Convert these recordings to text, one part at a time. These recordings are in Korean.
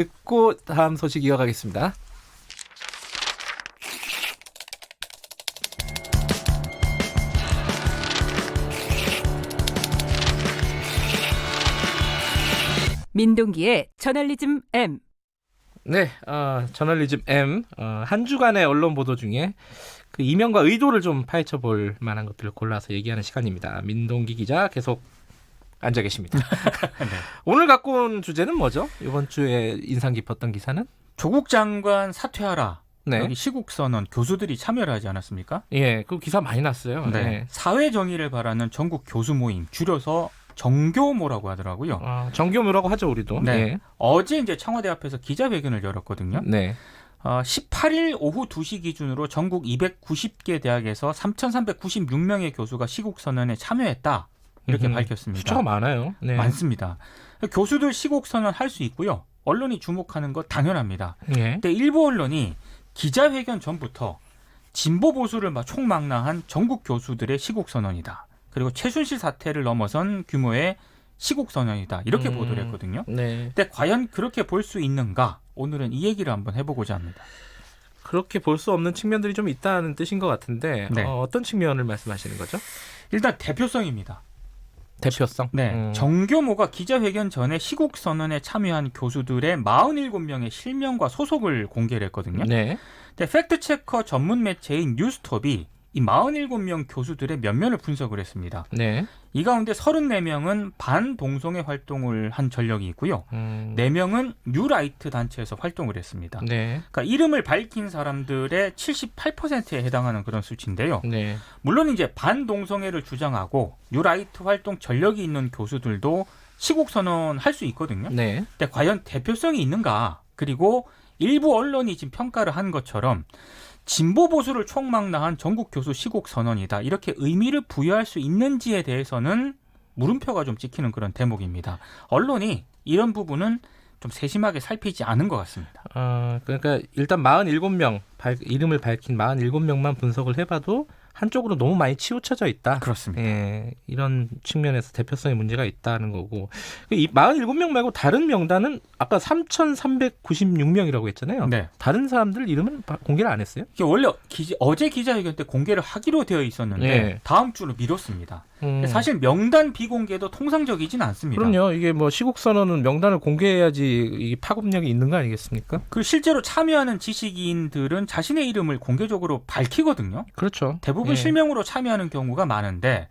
듣고 다음 소식 이어가겠습니다. 민동기의 저널리즘 M. 네, 저널리즘 M. 한 주간의 언론 보도 중에 그 이면과 의도를 좀 파헤쳐 볼 만한 것들을 골라서 얘기하는 시간입니다. 민동기 기자 계속 앉아 계십니다. 네. 오늘 갖고 온 주제는 뭐죠? 이번 주에 인상 깊었던 기사는? 조국 장관 사퇴하라. 네. 여기 시국선언 교수들이 참여를 하지 않았습니까? 예, 그 기사 많이 났어요. 네. 네. 사회 정의를 바라는 전국 교수 모임, 줄여서 정교모라고 하더라고요. 정교묘라고 하죠, 우리도. 네. 예. 어제 이제 청와대 앞에서 기자회견을 열었거든요. 네. 18일 오후 2시 기준으로 전국 290개 대학에서 3,396명의 교수가 시국선언에 참여했다. 이렇게 밝혔습니다. 숫자가 많아요. 네. 많습니다. 교수들 시국선언 할 수 있고요. 언론이 주목하는 거 당연합니다. 예. 근데 일부 언론이 기자회견 전부터 진보 보수를 총망라한 전국 교수들의 시국선언이다. 그리고 최순실 사태를 넘어선 규모의 시국선언이다. 이렇게 보도를 했거든요. 네. 근데 과연 그렇게 볼 수 있는가? 오늘은 이 얘기를 한번 해보고자 합니다. 그렇게 볼 수 없는 측면들이 좀 있다는 뜻인 것 같은데 네. 어떤 측면을 말씀하시는 거죠? 일단 대표성입니다. 대표성? 네, 정교모가 기자회견 전에 시국선언에 참여한 교수들의 47명의 실명과 소속을 공개를 했거든요. 네. 근데 팩트체커 전문 매체인 뉴스톱이 이 47명 교수들의 면면을 분석을 했습니다. 네. 이 가운데 34명은 반동성애 활동을 한 전력이 있고요. 4명은 뉴라이트 단체에서 활동을 했습니다. 네. 그러니까 이름을 밝힌 사람들의 78%에 해당하는 그런 수치인데요. 네. 물론 이제 반동성애를 주장하고 뉴라이트 활동 전력이 있는 교수들도 시국선언 할 수 있거든요. 네. 근데 과연 대표성이 있는가? 그리고 일부 언론이 지금 평가를 한 것처럼 진보 보수를 총망라한 전국 교수 시국 선언이다. 이렇게 의미를 부여할 수 있는지에 대해서는 물음표가 좀 찍히는 그런 대목입니다. 언론이 이런 부분은 좀 세심하게 살피지 않은 것 같습니다. 그러니까 일단 47명 이름을 밝힌 47명만 분석을 해봐도 한쪽으로 너무 많이 치우쳐져 있다. 그렇습니다. 예, 이런 측면에서 대표성에 문제가 있다는 거고. 이 47명 말고 다른 명단은 아까 3,396명이라고 했잖아요. 네. 다른 사람들 이름은 공개를 안 했어요? 이게 원래 어제 기자회견 때 공개를 하기로 되어 있었는데 네. 다음 주로 미뤘습니다. 사실 명단 비공개도 통상적이진 않습니다. 그럼요. 이게 뭐 시국선언은 명단을 공개해야지 이 파급력이 있는 거 아니겠습니까? 그 실제로 참여하는 지식인들은 자신의 이름을 공개적으로 밝히거든요. 그렇죠. 대부분 예. 실명으로 참여하는 경우가 많은데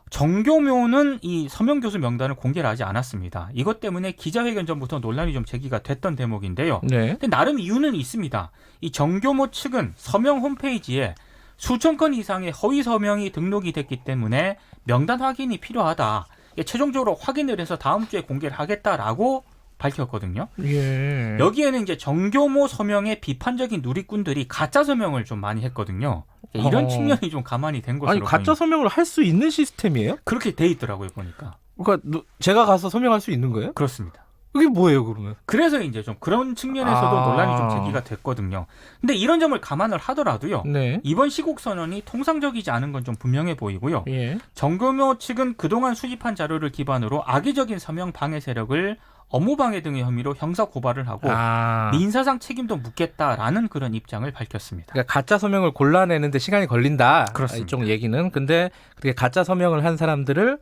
정교묘는 이 서명 교수 명단을 공개를 하지 않았습니다. 이것 때문에 기자회견 전부터 논란이 좀 제기가 됐던 대목인데요. 네. 근데 나름 이유는 있습니다. 이 정교모 측은 서명 홈페이지에 수천 건 이상의 허위 서명이 등록이 됐기 때문에 명단 확인이 필요하다. 최종적으로 확인을 해서 다음 주에 공개를 하겠다라고 밝혔거든요. 예. 여기에는 이제 정교모 서명의 비판적인 누리꾼들이 가짜 서명을 좀 많이 했거든요. 이런 측면이 좀 가만히 된 것으로 아니 가짜 보입니다. 서명을 할 수 있는 시스템이에요? 그렇게 돼 있더라고요, 보니까. 그러니까 제가 가서 서명할 수 있는 거예요? 그렇습니다. 그게 뭐예요, 그러면? 그래서 이제 좀 그런 측면에서도 논란이 좀 제기가 됐거든요. 근데 이런 점을 감안을 하더라도요. 네. 이번 시국 선언이 통상적이지 않은 건 좀 분명해 보이고요. 예. 정교모 측은 그동안 수집한 자료를 기반으로 악의적인 서명 방해 세력을 업무방해 등의 혐의로 형사 고발을 하고 민사상 책임도 묻겠다라는 그런 입장을 밝혔습니다. 그러니까 가짜 서명을 골라내는데 시간이 걸린다. 그렇습니다. 이쪽 얘기는. 근데 그렇게 가짜 서명을 한 사람들을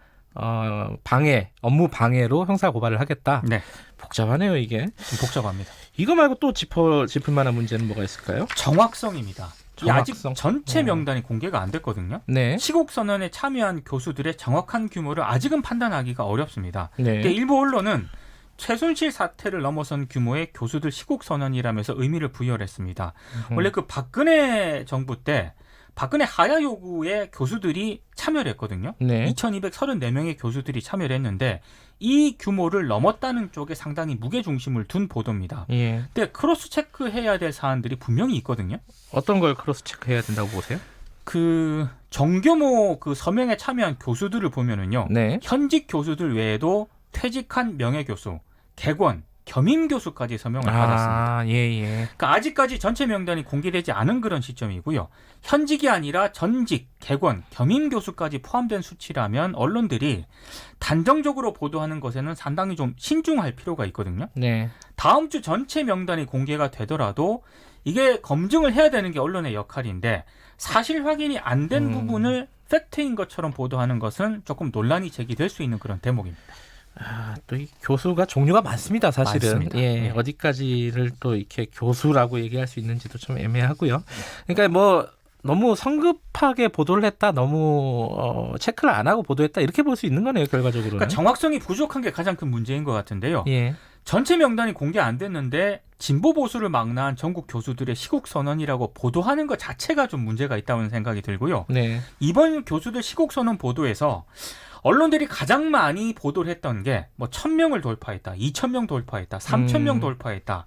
업무 방해로 형사 고발을 하겠다. 네, 복잡하네요, 이게. 좀 복잡합니다. 이거 말고 또 짚을 만한 문제는 뭐가 있을까요? 정확성입니다. 이 아직 정확성? 전체 명단이 공개가 안 됐거든요. 네. 시국 선언에 참여한 교수들의 정확한 규모를 아직은 판단하기가 어렵습니다. 네. 근데 일부 언론은 최순실 사태를 넘어선 규모의 교수들 시국 선언이라면서 의미를 부여를 했습니다. 원래 그 박근혜 정부 때 박근혜 하야 요구에 교수들이 참여를 했거든요. 네. 2234명의 교수들이 참여를 했는데 이 규모를 넘었다는 쪽에 상당히 무게중심을 둔 보도입니다. 예. 근데 크로스 체크해야 될 사안들이 분명히 있거든요. 어떤 걸 크로스 체크해야 된다고 보세요? 그 정교모 그 서명에 참여한 교수들을 보면은요. 네. 현직 교수들 외에도 퇴직한 명예교수, 객원, 겸임교수까지 서명을 받았습니다. 예. 그러니까 아직까지 전체 명단이 공개되지 않은 그런 시점이고요. 현직이 아니라 전직, 객원, 겸임교수까지 포함된 수치라면 언론들이 단정적으로 보도하는 것에는 상당히 좀 신중할 필요가 있거든요. 네. 다음 주 전체 명단이 공개가 되더라도 이게 검증을 해야 되는 게 언론의 역할인데 사실 확인이 안 된 부분을 팩트인 것처럼 보도하는 것은 조금 논란이 제기될 수 있는 그런 대목입니다. 또 이 교수가 종류가 많습니다, 사실은. 많습니다. 예, 예. 어디까지를 또 이렇게 교수라고 얘기할 수 있는지도 좀 애매하고요. 그러니까 뭐 너무 성급하게 보도를 했다, 너무 체크를 안 하고 보도했다 이렇게 볼 수 있는 거네요, 결과적으로는. 그러니까 정확성이 부족한 게 가장 큰 문제인 것 같은데요. 예, 전체 명단이 공개 안 됐는데 진보 보수를 망라한 전국 교수들의 시국 선언이라고 보도하는 것 자체가 좀 문제가 있다는 생각이 들고요. 네, 이번 교수들 시국 선언 보도에서 언론들이 가장 많이 보도를 했던 게 뭐 1,000명을 돌파했다, 2,000명 돌파했다, 3,000명 돌파했다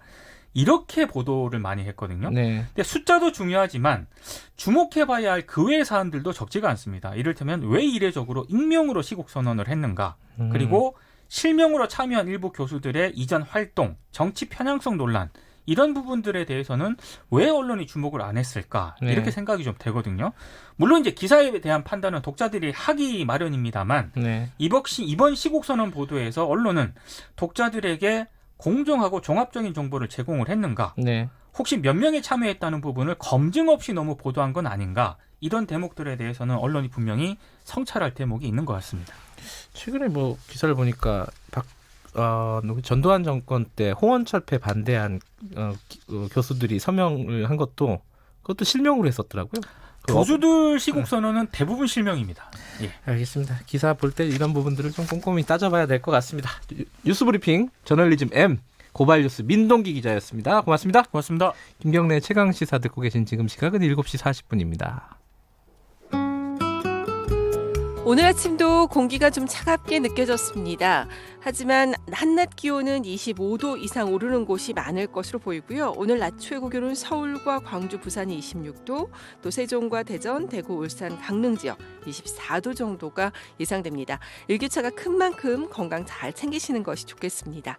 이렇게 보도를 많이 했거든요. 네, 근데 숫자도 중요하지만 주목해봐야 할 그 외의 사안들도 적지가 않습니다. 이를테면 왜 이례적으로 익명으로 시국 선언을 했는가, 그리고 실명으로 참여한 일부 교수들의 이전 활동, 정치 편향성 논란 이런 부분들에 대해서는 왜 언론이 주목을 안 했을까 네. 이렇게 생각이 좀 되거든요. 물론 이제 기사에 대한 판단은 독자들이 하기 마련입니다만 네, 이번 시국 선언 보도에서 언론은 독자들에게 공정하고 종합적인 정보를 제공을 했는가, 네. 혹시 몇 명이 참여했다는 부분을 검증 없이 너무 보도한 건 아닌가, 이런 대목들에 대해서는 언론이 분명히 성찰할 대목이 있는 것 같습니다. 최근에 뭐 기사를 보니까 전두환 정권 때 홍원철폐 반대한 교수들이 서명을 한 것도 그것도 실명으로 했었더라고요. 교수들 시국 선언은 대부분 실명입니다. 예. 알겠습니다. 기사 볼 때 이런 부분들을 좀 꼼꼼히 따져봐야 될 것 같습니다. 뉴스브리핑 저널리즘 M 고발뉴스 민동기 기자였습니다. 고맙습니다. 고맙습니다. 김경래 최강 시사 듣고 계신 지금 시각은 7시 40분입니다. 오늘 아침도 공기가 좀 차갑게 느껴졌습니다. 하지만 한낮 기온은 25도 이상 오르는 곳이 많을 것으로 보이고요. 오늘 낮 최고 기온은 서울과 광주, 부산이 26도, 또 세종과 대전, 대구, 울산, 강릉 지역 24도 정도가 예상됩니다. 일교차가 큰 만큼 건강 잘 챙기시는 것이 좋겠습니다.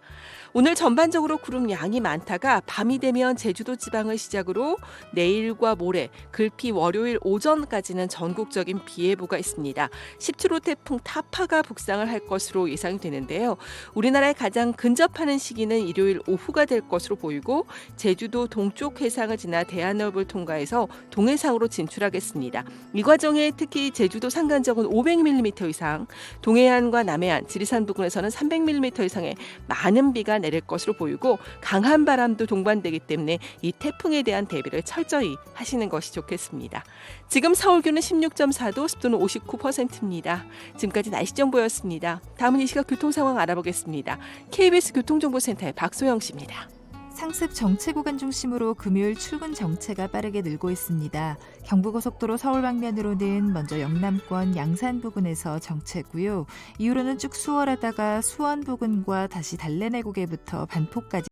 오늘 전반적으로 구름 양이 많다가 밤이 되면 제주도 지방을 시작으로 내일과 모레, 글피 월요일 오전까지는 전국적인 비 예보가 있습니다. 17호 태풍 타파가 북상을 할 것으로 예상이 되는데요. 우리나라에 가장 근접하는 시기는 일요일 오후가 될 것으로 보이고 제주도 동쪽 해상을 지나 대한해협을 통과해서 동해상으로 진출하겠습니다. 이 과정에 특히 제주도 산간적은 500mm 이상, 동해안과 남해안, 지리산 부근에서는 300mm 이상의 많은 비가 내릴 것으로 보이고 강한 바람도 동반되기 때문에 이 태풍에 대한 대비를 철저히 하시는 것이 좋겠습니다. 지금 서울 기온은 16.4도, 습도는 59%입니다. 지금까지 날씨 정보였습니다. 다음은 이 시각 교통 상황 알아보겠습니다. KBS 교통정보센터의 박소영 씨입니다. 상습 정체 구간 중심으로 금요일 출근 정체가 빠르게 늘고 있습니다. 경부고속도로 서울 방면으로는 먼저 영남권 양산 부근에서 정체고요. 이후로는 쭉 수월하다가 수원 부근과 다시 달래내고개부터 반포까지